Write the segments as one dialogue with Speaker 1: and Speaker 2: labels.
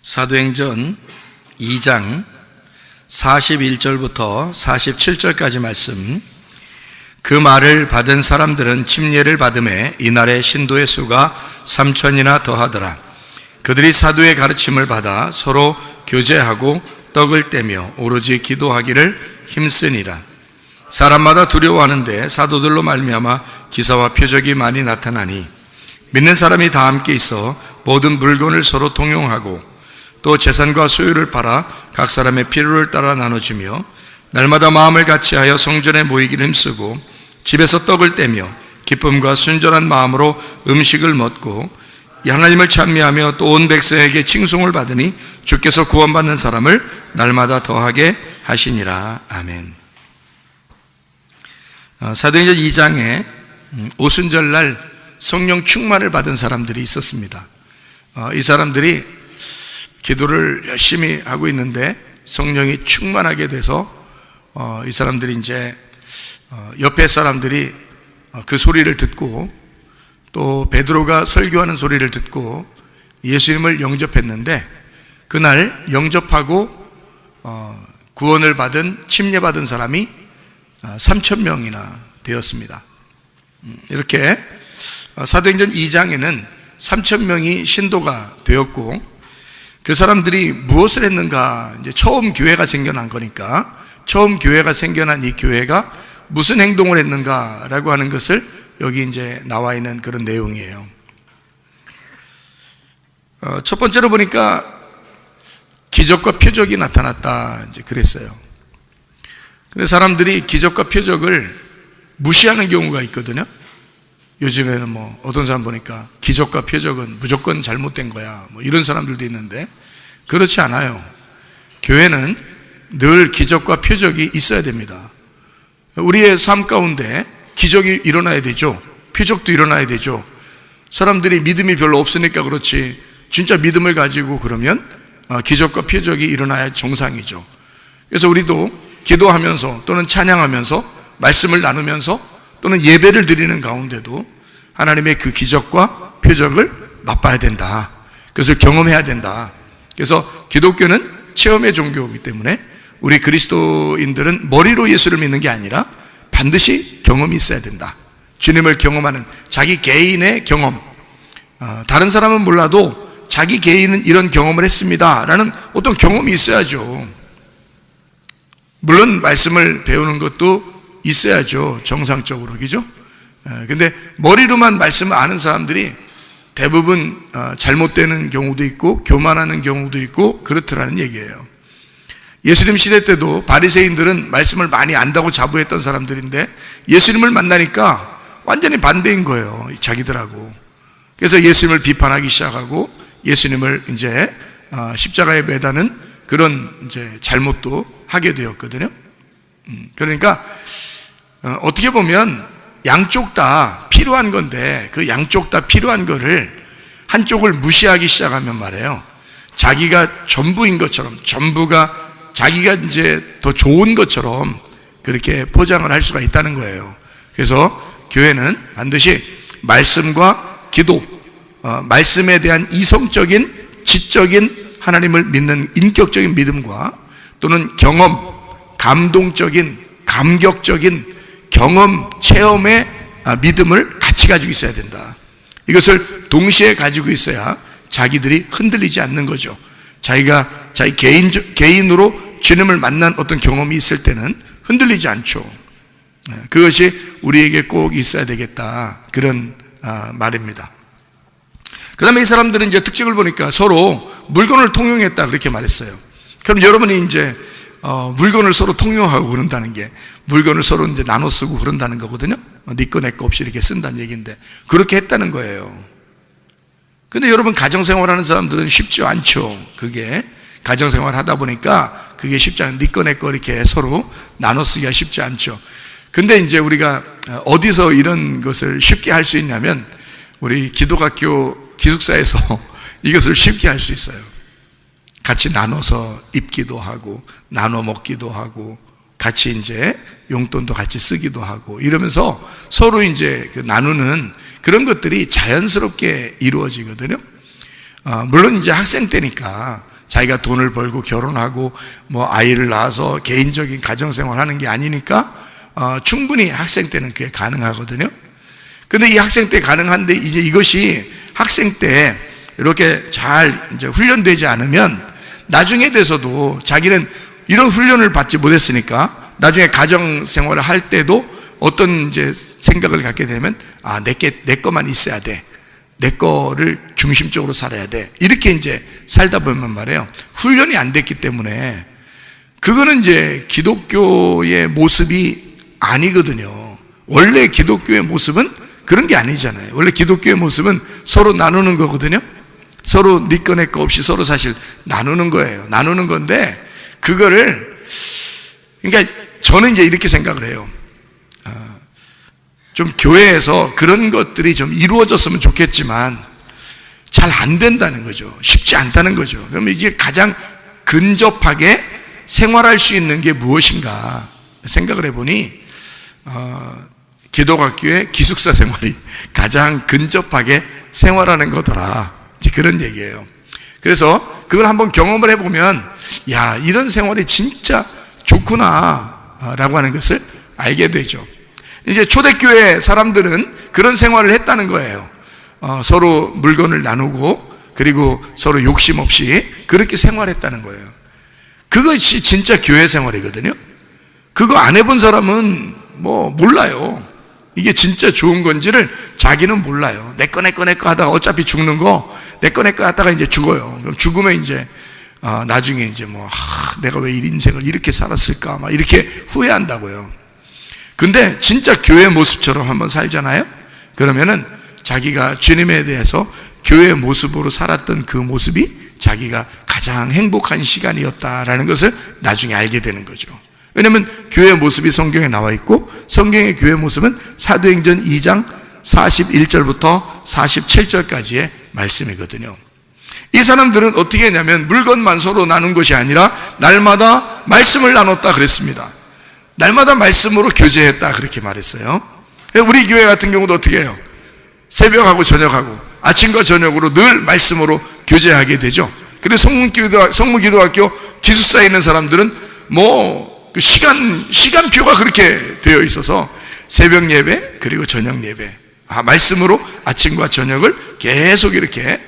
Speaker 1: 사도행전 2장 41절부터 47절까지 말씀. 그 말을 받은 사람들은 침례를 받음에 이날에 신도의 수가 3,000이나 더하더라. 그들이 사도의 가르침을 받아 서로 교제하고 떡을 떼며 오로지 기도하기를 힘쓰니라. 사람마다 두려워하는데 사도들로 말미암아 기사와 표적이 많이 나타나니 믿는 사람이 다 함께 있어 모든 물건을 서로 통용하고 또 재산과 소유를 팔아 각 사람의 필요를 따라 나눠주며 날마다 마음을 같이하여 성전에 모이기를 힘쓰고 집에서 떡을 떼며 기쁨과 순전한 마음으로 음식을 먹고 하나님을 찬미하며 또 온 백성에게 칭송을 받으니 주께서 구원받는 사람을 날마다 더하게 하시니라. 아멘. 사도행전 2장에 오순절날 성령 충만을 받은 사람들이 있었습니다. 이 사람들이 기도를 열심히 하고 있는데 성령이 충만하게 돼서 이 사람들이 이제 옆에 사람들이 그 소리를 듣고 또 베드로가 설교하는 소리를 듣고 예수님을 영접했는데 그날 영접하고 구원을 받은 침례받은 사람이 3,000명이나 되었습니다. 이렇게 사도행전 2장에는 3,000명이 신도가 되었고 그 사람들이 무엇을 했는가? 이제 처음 교회가 생겨난 거니까 처음 교회가 생겨난 이 교회가 무슨 행동을 했는가라고 하는 것을 여기 이제 나와 있는 그런 내용이에요. 첫 번째로 보니까 기적과 표적이 나타났다 이제 그랬어요. 근데 사람들이 기적과 표적을 무시하는 경우가 있거든요. 요즘에는 뭐 어떤 사람 보니까 기적과 표적은 무조건 잘못된 거야 뭐 이런 사람들도 있는데 그렇지 않아요. 교회는 늘 기적과 표적이 있어야 됩니다. 우리의 삶 가운데 기적이 일어나야 되죠. 표적도 일어나야 되죠. 사람들이 믿음이 별로 없으니까 그렇지 진짜 믿음을 가지고 그러면 기적과 표적이 일어나야 정상이죠. 그래서 우리도 기도하면서 또는 찬양하면서 말씀을 나누면서 또는 예배를 드리는 가운데도 하나님의 그 기적과 표적을 맛봐야 된다. 그것을 경험해야 된다. 그래서 기독교는 체험의 종교이기 때문에 우리 그리스도인들은 머리로 예수를 믿는 게 아니라 반드시 경험이 있어야 된다. 주님을 경험하는 자기 개인의 경험. 다른 사람은 몰라도 자기 개인은 이런 경험을 했습니다 라는 어떤 경험이 있어야죠. 물론 말씀을 배우는 것도 있어야죠. 정상적으로. 그죠? 근데 머리로만 말씀을 아는 사람들이 대부분 잘못되는 경우도 있고 교만하는 경우도 있고 그렇더라는 얘기예요. 예수님 시대 때도 바리새인들은 말씀을 많이 안다고 자부했던 사람들인데 예수님을 만나니까 완전히 반대인 거예요. 자기들하고. 그래서 예수님을 비판하기 시작하고 예수님을 이제 십자가에 매다는 그런 이제 잘못도 하게 되었거든요. 그러니까 어떻게 보면 양쪽 다 필요한 건데 그 양쪽 다 필요한 거를 한쪽을 무시하기 시작하면 말이에요. 자기가 전부인 것처럼 전부가 자기가 이제 더 좋은 것처럼 그렇게 포장을 할 수가 있다는 거예요. 그래서 교회는 반드시 말씀과 기도, 말씀에 대한 이성적인 지적인 하나님을 믿는 인격적인 믿음과 또는 경험, 감동적인 감격적인 경험, 체험의 믿음을 같이 가지고 있어야 된다. 이것을 동시에 가지고 있어야 자기들이 흔들리지 않는 거죠. 자기가 자기 개인으로 주님을 만난 어떤 경험이 있을 때는 흔들리지 않죠. 그것이 우리에게 꼭 있어야 되겠다. 그런 말입니다. 그 다음에 이 사람들은 이제 특징을 보니까 서로 물건을 통용했다. 그렇게 말했어요. 그럼 여러분이 이제 물건을 서로 통용하고 그런다는 게 물건을 서로 이제 나눠 쓰고 그런다는 거거든요. 네 거 내 거 없이 이렇게 쓴다는 얘기인데 그렇게 했다는 거예요. 근데 여러분 가정생활 하는 사람들은 쉽지 않죠. 그게 가정생활 하다 보니까 그게 쉽지 않아요. 네 거 내 거 이렇게 서로 나눠 쓰기가 쉽지 않죠. 근데 이제 우리가 어디서 이런 것을 쉽게 할 수 있냐면 우리 기독학교 기숙사에서 이것을 쉽게 할 수 있어요. 같이 나눠서 입기도 하고 나눠 먹기도 하고 같이 이제 용돈도 같이 쓰기도 하고 이러면서 서로 이제 그 나누는 그런 것들이 자연스럽게 이루어지거든요. 물론 이제 학생 때니까 자기가 돈을 벌고 결혼하고 뭐 아이를 낳아서 개인적인 가정생활 하는 게 아니니까 충분히 학생 때는 그게 가능하거든요. 근데 이 학생 때 가능한데 이제 이것이 학생 때 이렇게 잘 이제 훈련되지 않으면 나중에 돼서도 자기는 이런 훈련을 받지 못했으니까 나중에 가정생활을 할 때도 어떤 이제 생각을 갖게 되면 내 거만 있어야 돼. 내 거를 중심적으로 살아야 돼. 이렇게 이제 살다 보면 말이에요. 훈련이 안 됐기 때문에 그거는 이제 기독교의 모습이 아니거든요. 원래 기독교의 모습은 그런 게 아니잖아요. 원래 기독교의 모습은 서로 나누는 거거든요. 서로 네 거 내 거 없이 서로 사실 나누는 거예요. 나누는 건데 그거를 그러니까 저는 이제 이렇게 생각을 해요. 좀 교회에서 그런 것들이 좀 이루어졌으면 좋겠지만 잘 안 된다는 거죠. 쉽지 않다는 거죠. 그러면 이게 가장 근접하게 생활할 수 있는 게 무엇인가 생각을 해보니 기독학교의 기숙사 생활이 가장 근접하게 생활하는 거더라. 이제 그런 얘기예요. 그래서 그걸 한번 경험을 해보면 야, 이런 생활이 진짜 좋구나 라고 하는 것을 알게 되죠. 이제 초대교회 사람들은 그런 생활을 했다는 거예요. 서로 물건을 나누고 그리고 서로 욕심 없이 그렇게 생활했다는 거예요. 그것이 진짜 교회 생활이거든요. 그거 안 해본 사람은 뭐 몰라요. 이게 진짜 좋은 건지를 자기는 몰라요. 내 거 하다가 어차피 죽는 거 내 거 하다가 이제 죽어요. 그럼 죽으면 이제 나중에 이제 내가 왜 이 인생을 이렇게 살았을까 막 이렇게 후회한다고요. 근데 진짜 교회 모습처럼 한번 살잖아요. 그러면은 자기가 주님에 대해서 교회 모습으로 살았던 그 모습이 자기가 가장 행복한 시간이었다라는 것을 나중에 알게 되는 거죠. 왜냐하면 교회 모습이 성경에 나와 있고 성경의 교회 모습은 사도행전 2장 41절부터 47절까지의 말씀이거든요. 이 사람들은 어떻게 했냐면 물건만 서로 나눈 것이 아니라 날마다 말씀을 나눴다 그랬습니다. 날마다 말씀으로 교제했다 그렇게 말했어요. 우리 교회 같은 경우도 어떻게 해요? 새벽하고 저녁하고 아침과 저녁으로 늘 말씀으로 교제하게 되죠. 그리고 성무기도학교 기숙사에 있는 사람들은 그 시간표가 그렇게 되어 있어서 새벽 예배 그리고 저녁 예배 말씀으로 아침과 저녁을 계속 이렇게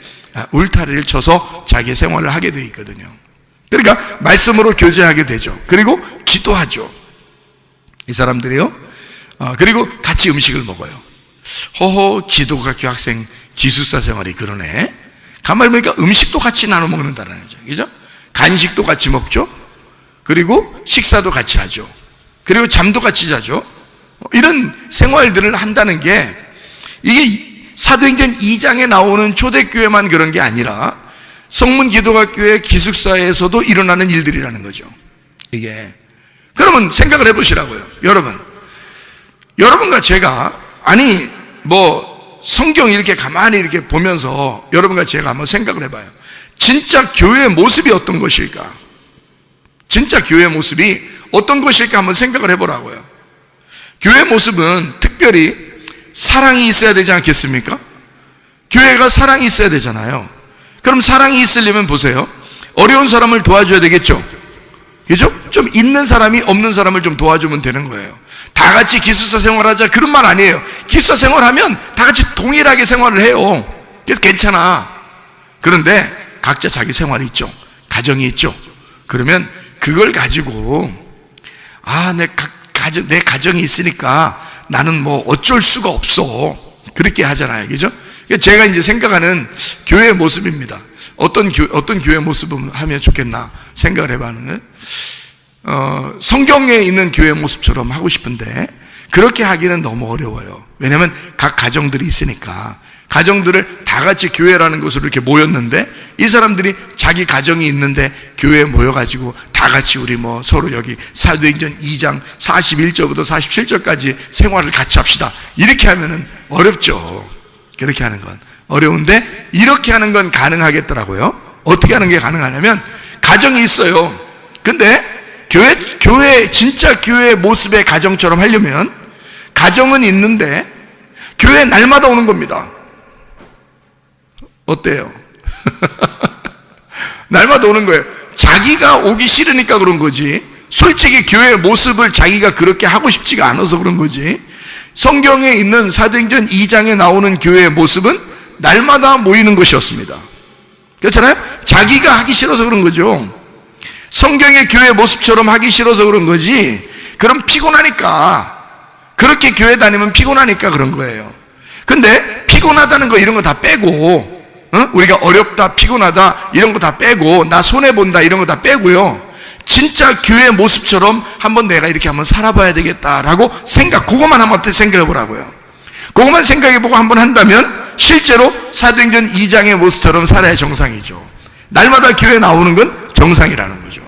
Speaker 1: 울타리를 쳐서 자기 생활을 하게 되어 있거든요. 그러니까 말씀으로 교제하게 되죠. 그리고 기도하죠. 이 사람들이요. 그리고 같이 음식을 먹어요. 기독학교 학생 기숙사 생활이 그러네. 가만히 보니까 음식도 같이 나눠 먹는다는 거죠. 그죠? 간식도 같이 먹죠. 그리고 식사도 같이 하죠. 그리고 잠도 같이 자죠. 이런 생활들을 한다는 게 이게 사도행전 2장에 나오는 초대교회만 그런 게 아니라 성문기독학교의 기숙사에서도 일어나는 일들이라는 거죠. 이게 그러면 생각을 해보시라고요. 여러분과 제가 성경 이렇게 가만히 이렇게 보면서 여러분과 제가 한번 생각을 해봐요. 진짜 교회의 모습이 어떤 것일까? 진짜 교회의 모습이 어떤 것일까 한번 생각을 해보라고요. 교회의 모습은 특별히 사랑이 있어야 되지 않겠습니까? 교회가 사랑이 있어야 되잖아요. 그럼 사랑이 있으려면 보세요. 어려운 사람을 도와줘야 되겠죠? 그죠? 좀 있는 사람이 없는 사람을 좀 도와주면 되는 거예요. 다 같이 기숙사 생활하자 그런 말 아니에요. 기숙사 생활하면 다 같이 동일하게 생활을 해요. 그래서 괜찮아. 그런데 각자 자기 생활이 있죠. 가정이 있죠. 그러면 그걸 가지고 내 가정이 있으니까 나는 어쩔 수가 없어. 그렇게 하잖아요. 그죠? 제가 이제 생각하는 교회의 모습입니다. 어떤 교회 모습을 하면 좋겠나 생각을 해봤는데 성경에 있는 교회 모습처럼 하고 싶은데 그렇게 하기는 너무 어려워요. 왜냐하면 각 가정들이 있으니까 가정들을 다 같이 교회라는 곳으로 이렇게 모였는데 이 사람들이 자기 가정이 있는데 교회에 모여가지고 다 같이 우리 서로 여기 사도행전 2장 41절부터 47절까지 생활을 같이 합시다. 이렇게 하면은 어렵죠. 그렇게 하는 건 어려운데 이렇게 하는 건 가능하겠더라고요. 어떻게 하는 게 가능하냐면 가정이 있어요. 근데 진짜 교회의 모습의 가정처럼 하려면 가정은 있는데 교회 날마다 오는 겁니다. 어때요? 날마다 오는 거예요. 자기가 오기 싫으니까 그런 거지. 솔직히 교회의 모습을 자기가 그렇게 하고 싶지가 않아서 그런 거지. 성경에 있는 사도행전 2장에 나오는 교회의 모습은 날마다 모이는 것이었습니다. 그렇잖아요? 자기가 하기 싫어서 그런 거죠. 성경의 교회 모습처럼 하기 싫어서 그런 거지. 그럼 피곤하니까, 그렇게 교회 다니면 피곤하니까 그런 거예요. 근데 피곤하다는 거 이런 거 다 빼고, 우리가 어렵다, 피곤하다 이런 거 다 빼고, 나 손해본다 이런 거 다 빼고요, 진짜 교회 모습처럼 한번 내가 이렇게 한번 살아봐야 되겠다라고 그것만 한번 생각해 보라고요. 그것만 생각해 보고 한번 한다면 실제로 사도행전 2장의 모습처럼 살아야 정상이죠. 날마다 교회 나오는 건 정상이라는 거죠.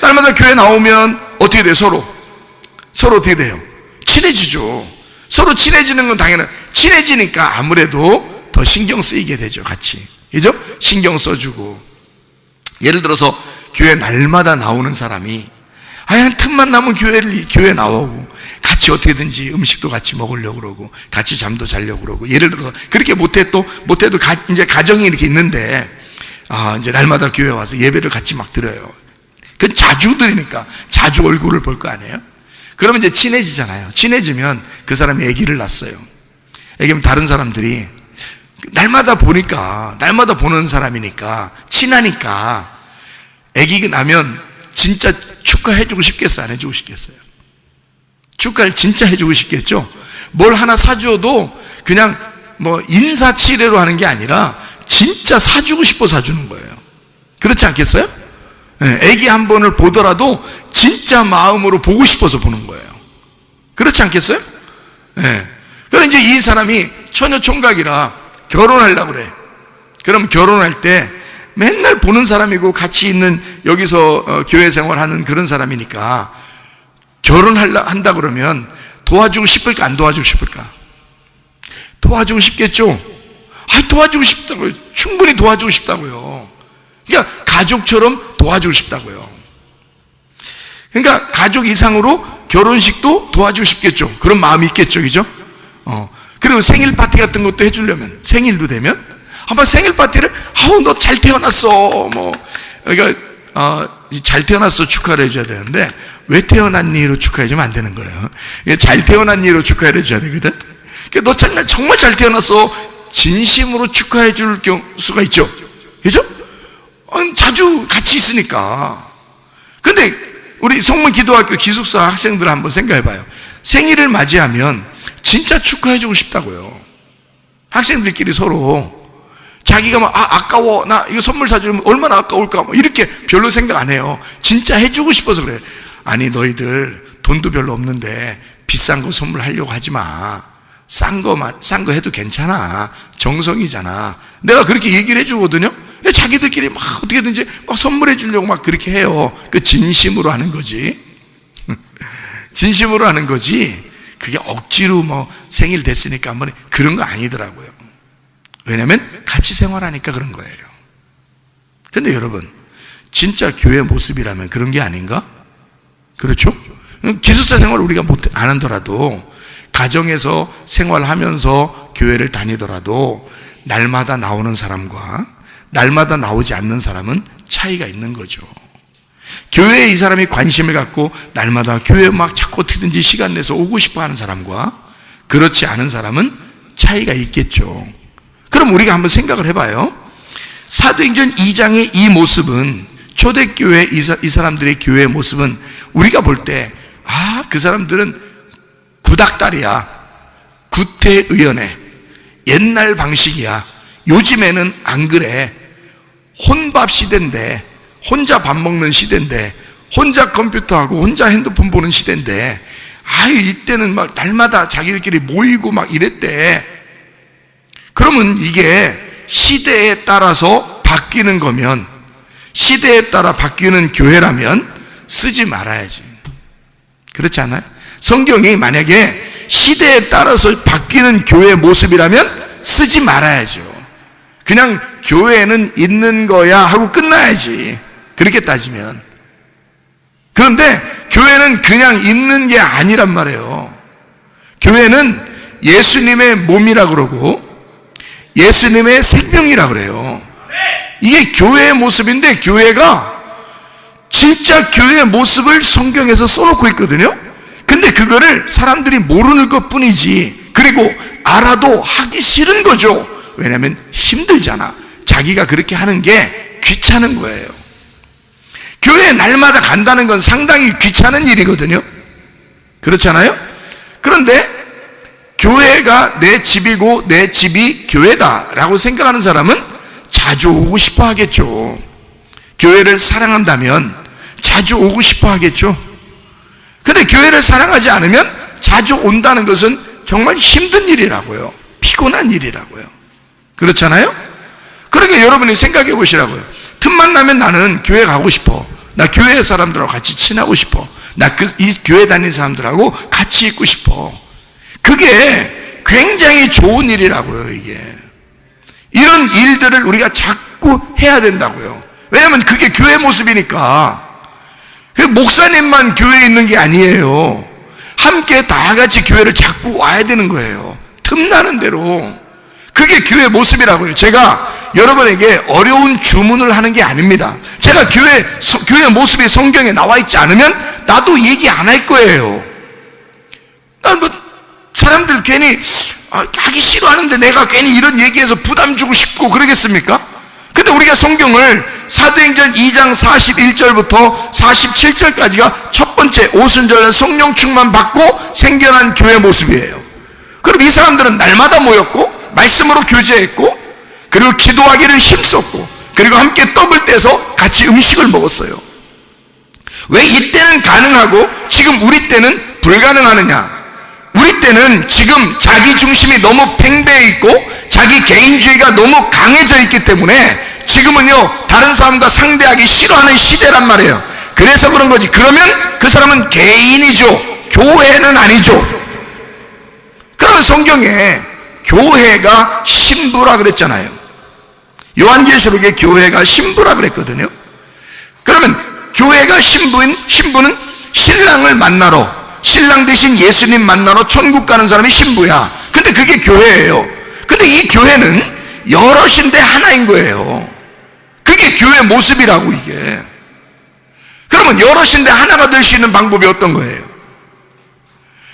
Speaker 1: 날마다 교회 나오면 어떻게 돼요? 서로 어떻게 돼요? 친해지죠. 서로 친해지는 건 당연한, 친해지니까 아무래도 더 신경 쓰이게 되죠. 같이, 그죠? 신경 써주고. 예를 들어서 교회 날마다 나오는 사람이 한 틈만 나면 교회 나오고 같이 어떻게든지 음식도 같이 먹으려고 그러고 같이 잠도 자려고 그러고, 예를 들어서 그렇게 못해도 이제 가정이 이렇게 있는데 이제 날마다 교회 와서 예배를 같이 막 드려요. 그건 자주 드리니까 자주 얼굴을 볼 거 아니에요? 그러면 이제 친해지잖아요. 친해지면 그 사람이 아기를 낳았어요. 아기면 다른 사람들이 날마다 보니까, 날마다 보는 사람이니까 친하니까 아기가 나면 진짜 축하해주고 싶겠어요? 안 해주고 싶겠어요? 축하를 진짜 해주고 싶겠죠? 뭘 하나 사줘도 그냥 뭐 인사치레로 하는 게 아니라 진짜 사주고 싶어 사주는 거예요. 그렇지 않겠어요? 아기 한 번을 보더라도 진짜 마음으로 보고 싶어서 보는 거예요. 그렇지 않겠어요? 그럼 이제 이 사람이 처녀 총각이라 결혼하려고 그래. 그럼 결혼할 때 맨날 보는 사람이고 같이 있는 여기서 교회 생활하는 그런 사람이니까 결혼한다 그러면 도와주고 싶을까 안 도와주고 싶을까? 도와주고 싶겠죠? 도와주고 싶다고요. 충분히 도와주고 싶다고요. 그러니까 가족처럼 도와주고 싶다고요. 그러니까 가족 이상으로 결혼식도 도와주고 싶겠죠. 그런 마음이 있겠죠. 그죠? 그리고 생일 파티 같은 것도 해주려면, 생일도 되면 한번 생일 파티를, 너 잘 태어났어, 그러니까 잘 태어났어 축하를 해줘야 되는데 왜 태어났니로 축하해주면 안 되는 거예요. 잘 태어났니로 축하를 해줘야 되거든. 너 정말 잘 태어났어 진심으로 축하해 줄 수가 있죠. 그죠? 자주 같이 있으니까. 근데 우리 성문기도학교 기숙사 학생들 한번 생각해 봐요. 생일을 맞이하면 진짜 축하해 주고 싶다고요. 학생들끼리 서로 자기가 아까워, 나 이거 선물 사주면 얼마나 아까울까, 이렇게 별로 생각 안 해요. 진짜 해주고 싶어서 그래. 아니, 너희들 돈도 별로 없는데 비싼 거 선물하려고 하지 마. 싼 거 해도 괜찮아. 정성이잖아. 내가 그렇게 얘기를 해주거든요. 자기들끼리 막 어떻게든지 막 선물해 주려고 막 그렇게 해요. 그 진심으로 하는 거지. 진심으로 하는 거지. 그게 억지로 생일 됐으니까 한번 그런 거 아니더라고요. 왜냐면 같이 생활하니까 그런 거예요. 근데 여러분, 진짜 교회 모습이라면 그런 게 아닌가? 그렇죠? 기숙사 생활 우리가 안 하더라도 가정에서 생활하면서 교회를 다니더라도 날마다 나오는 사람과 날마다 나오지 않는 사람은 차이가 있는 거죠. 교회에 이 사람이 관심을 갖고 날마다 교회에 막 자꾸 어떻게든지 시간 내서 오고 싶어 하는 사람과 그렇지 않은 사람은 차이가 있겠죠. 그럼 우리가 한번 생각을 해봐요. 사도행전 2장의 이 모습은, 초대교회 이 사람들의 교회의 모습은 우리가 볼 때 그 사람들은 구닥다리야, 구태의연해, 옛날 방식이야, 요즘에는 안 그래, 혼밥 시대인데, 혼자 밥 먹는 시대인데, 혼자 컴퓨터하고 혼자 핸드폰 보는 시대인데, 이때는 막 날마다 자기들끼리 모이고 막 이랬대. 그러면 이게 시대에 따라서 바뀌는 거면, 시대에 따라 바뀌는 교회라면 쓰지 말아야지. 그렇지 않아요? 성경이 만약에 시대에 따라서 바뀌는 교회 모습이라면 쓰지 말아야죠. 그냥 교회는 있는 거야 하고 끝나야지. 그렇게 따지면. 그런데 교회는 그냥 있는 게 아니란 말이에요. 교회는 예수님의 몸이라 그러고 예수님의 생명이라 그래요. 이게 교회의 모습인데, 교회가 진짜 교회의 모습을 성경에서 써놓고 있거든요. 근데 그거를 사람들이 모르는 것 뿐이지, 그리고 알아도 하기 싫은 거죠. 왜냐하면 힘들잖아. 자기가 그렇게 하는 게 귀찮은 거예요. 교회에 날마다 간다는 건 상당히 귀찮은 일이거든요. 그렇잖아요? 그런데 교회가 내 집이고 내 집이 교회다라고 생각하는 사람은 자주 오고 싶어 하겠죠. 교회를 사랑한다면 자주 오고 싶어 하겠죠. 근데 교회를 사랑하지 않으면 자주 온다는 것은 정말 힘든 일이라고요. 피곤한 일이라고요. 그렇잖아요? 그러니까 여러분이 생각해 보시라고요. 틈만 나면 나는 교회 가고 싶어. 나 교회 사람들하고 같이 친하고 싶어. 나 이 교회 다니는 사람들하고 같이 있고 싶어. 그게 굉장히 좋은 일이라고요, 이게. 이런 일들을 우리가 자꾸 해야 된다고요. 왜냐하면 그게 교회 모습이니까. 목사님만 교회에 있는 게 아니에요. 함께 다 같이 교회를 자꾸 와야 되는 거예요. 틈나는 대로. 그게 교회 모습이라고요. 제가 여러분에게 어려운 주문을 하는 게 아닙니다. 제가 교회 모습이 성경에 나와 있지 않으면 나도 얘기 안 할 거예요. 사람들 괜히 하기 싫어하는데 내가 괜히 이런 얘기해서 부담 주고 싶고 그러겠습니까? 근데 우리가 성경을 사도행전 2장 41절부터 47절까지가 첫 번째 오순절날 성령 충만 받고 생겨난 교회 모습이에요. 그럼 이 사람들은 날마다 모였고 말씀으로 교제했고, 그리고 기도하기를 힘썼고, 그리고 함께 떡을 떼서 같이 음식을 먹었어요. 왜 이때는 가능하고 지금 우리 때는 불가능하느냐? 우리 때는 지금 자기 중심이 너무 팽배해 있고 자기 개인주의가 너무 강해져 있기 때문에 지금은요, 다른 사람과 상대하기 싫어하는 시대란 말이에요. 그래서 그런 거지. 그러면 그 사람은 개인이죠. 교회는 아니죠. 그러면 성경에 교회가 신부라 그랬잖아요. 요한계시록에 교회가 신부라 그랬거든요. 그러면 교회가 신부는 신랑을 만나러, 신랑 대신 예수님 만나러 천국 가는 사람이 신부야. 근데 그게 교회예요. 근데 이 교회는 여럿인데 하나인 거예요. 그게 교회 모습이라고, 이게. 그러면 여럿인데 하나가 될 수 있는 방법이 어떤 거예요?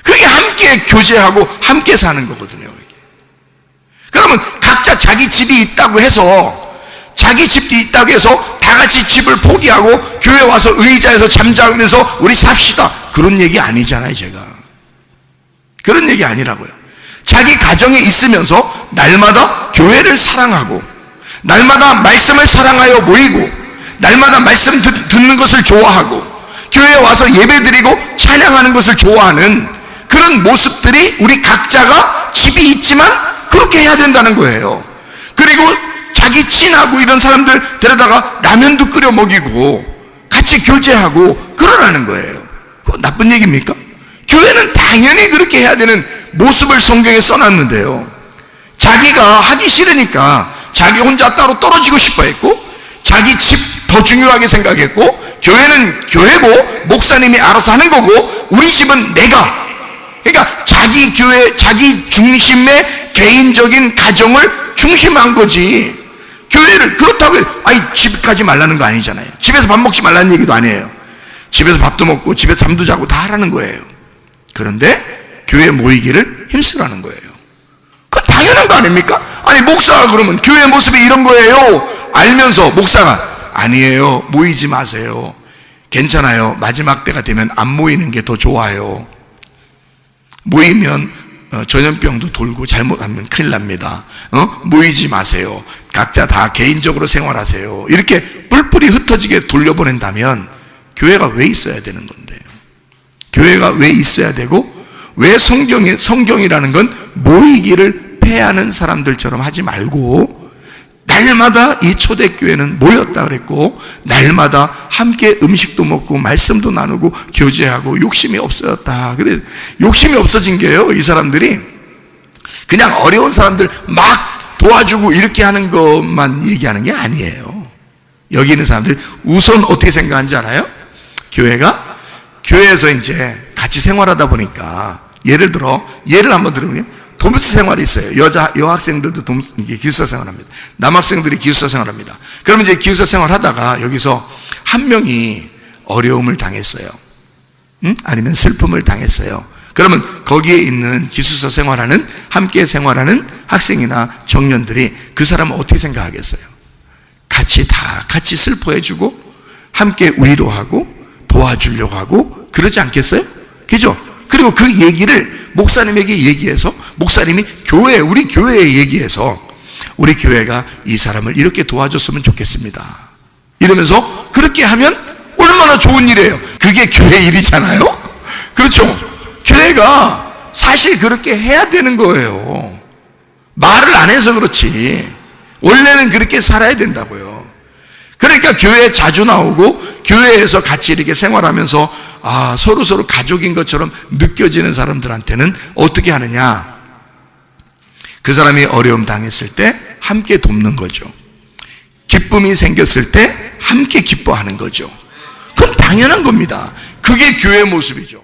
Speaker 1: 그게 함께 교제하고 함께 사는 거거든요. 그러면 각자 자기 집이 있다고 해서, 자기 집이 있다고 해서 다 같이 집을 포기하고 교회 와서 의자에서 잠자면서 우리 삽시다, 그런 얘기 아니잖아요. 제가 그런 얘기 아니라고요. 자기 가정에 있으면서 날마다 교회를 사랑하고, 날마다 말씀을 사랑하여 모이고, 날마다 말씀 듣는 것을 좋아하고, 교회에 와서 예배드리고 찬양하는 것을 좋아하는 그런 모습들이 우리 각자가 집이 있지만 그렇게 해야 된다는 거예요. 그리고 자기 친하고 이런 사람들 데려다가 라면도 끓여 먹이고 같이 교제하고 그러라는 거예요. 그거 나쁜 얘기입니까? 교회는 당연히 그렇게 해야 되는 모습을 성경에 써놨는데요, 자기가 하기 싫으니까 자기 혼자 따로 떨어지고 싶어 했고, 자기 집 더 중요하게 생각했고, 교회는 교회고 목사님이 알아서 하는 거고 우리 집은 내가, 그러니까 자기 교회, 자기 중심의 개인적인 가정을 중심한 거지. 교회를 그렇다고 집 가지 말라는 거 아니잖아요. 집에서 밥 먹지 말라는 얘기도 아니에요. 집에서 밥도 먹고 집에서 잠도 자고 다 하라는 거예요. 그런데 교회 모이기를 힘쓰라는 거예요. 그건 당연한 거 아닙니까? 아니, 목사가 그러면 교회 모습이 이런 거예요 알면서 목사가 아니에요, 모이지 마세요, 괜찮아요, 마지막 때가 되면 안 모이는 게 더 좋아요, 모이면 전염병도 돌고 잘못하면 큰일 납니다, 모이지 마세요, 각자 다 개인적으로 생활하세요, 이렇게 뿔뿔이 흩어지게 돌려보낸다면 교회가 왜 있어야 되는 건데요? 교회가 왜 있어야 되고, 왜 성경이라는 건 모이기를 패하는 사람들처럼 하지 말고, 날마다 이 초대교회는 모였다 그랬고, 날마다 함께 음식도 먹고 말씀도 나누고 교제하고 욕심이 없어졌다. 그래, 욕심이 없어진 게요, 이 사람들이 그냥 어려운 사람들 막 도와주고 이렇게 하는 것만 얘기하는 게 아니에요. 여기 있는 사람들 우선 어떻게 생각하는지 알아요? 교회에서 이제 같이 생활하다 보니까, 예를 한번 들으면 도무스 생활이 있어요. 여학생들도 기숙사 생활합니다. 남학생들이 기숙사 생활합니다. 그러면 이제 기숙사 생활하다가 여기서 한 명이 어려움을 당했어요. 아니면 슬픔을 당했어요. 그러면 거기에 있는 기숙사 생활하는, 함께 생활하는 학생이나 청년들이 그 사람을 어떻게 생각하겠어요? 같이 슬퍼해주고, 함께 위로하고, 도와주려고 하고, 그러지 않겠어요? 그죠? 그리고 그 얘기를 목사님에게 얘기해서, 목사님이 우리 교회에 얘기해서, 우리 교회가 이 사람을 이렇게 도와줬으면 좋겠습니다. 이러면서 그렇게 하면 얼마나 좋은 일이에요. 그게 교회 일이잖아요. 그렇죠? 교회가 사실 그렇게 해야 되는 거예요. 말을 안 해서 그렇지 원래는 그렇게 살아야 된다고요. 그러니까 교회에 자주 나오고 교회에서 같이 이렇게 생활하면서 서로 가족인 것처럼 느껴지는 사람들한테는 어떻게 하느냐? 그 사람이 어려움 당했을 때 함께 돕는 거죠. 기쁨이 생겼을 때 함께 기뻐하는 거죠. 그건 당연한 겁니다. 그게 교회 모습이죠.